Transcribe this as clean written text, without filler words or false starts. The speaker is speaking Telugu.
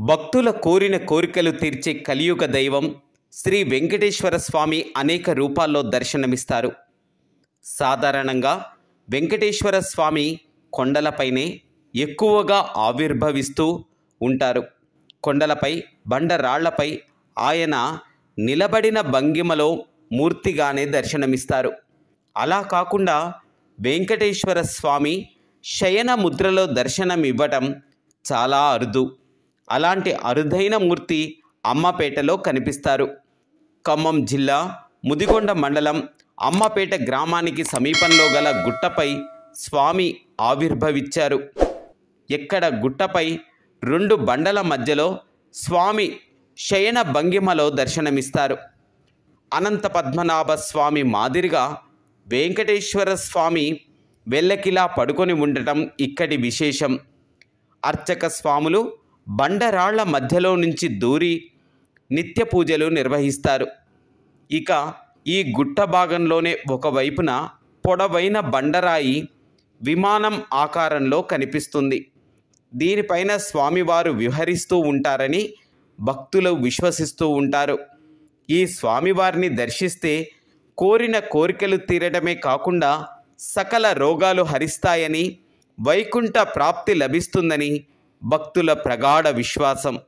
భక్తుల కోరిన కోరికలు తీర్చే కలియుగ దైవం శ్రీ వెంకటేశ్వర స్వామి అనేక రూపాల్లో దర్శనమిస్తారు. సాధారణంగా వెంకటేశ్వర స్వామి కొండలపైనే ఎక్కువగా ఆవిర్భవిస్తూ ఉంటారు. కొండలపై బండరాళ్లపై ఆయన నిలబడిన భంగిమలో మూర్తిగానే దర్శనమిస్తారు. అలా కాకుండా వెంకటేశ్వర స్వామి శయన ముద్రలో దర్శనమివ్వటం చాలా అరుదు. అలాంటి అరుదైన మూర్తి అమ్మపేటలో కనిపిస్తారు. ఖమ్మం జిల్లా ముదిగొండ మండలం అమ్మపేట గ్రామానికి సమీపంలో గల గుట్టపై స్వామి ఆవిర్భవించారు. ఎక్కడ గుట్టపై రెండు బండల మధ్యలో స్వామి శయన భంగిమలో దర్శనమిస్తారు. అనంత పద్మనాభ స్వామి మాదిరిగా వెంకటేశ్వర స్వామి వెల్లకిలా పడుకొని ఉండటం ఇక్కడి విశేషం. అర్చక స్వాములు బండరాళ్ల మధ్యలో నుంచి దూరి నిత్య పూజలు నిర్వహిస్తారు. ఇక ఈ గుట్ట భాగంలోనే ఒకవైపున పొడవైన బండరాయి విమానం ఆకారంలో కనిపిస్తుంది. దీనిపైన స్వామివారు విహరిస్తూ ఉంటారని భక్తులు విశ్వసిస్తూ ఉంటారు. ఈ స్వామివారిని దర్శిస్తే కోరిన కోరికలు తీరడమే కాకుండా సకల రోగాలు హరిస్తాయని, వైకుంఠ ప్రాప్తి లభిస్తుందని భక్తుల ప్రగాఢ విశ్వాసం.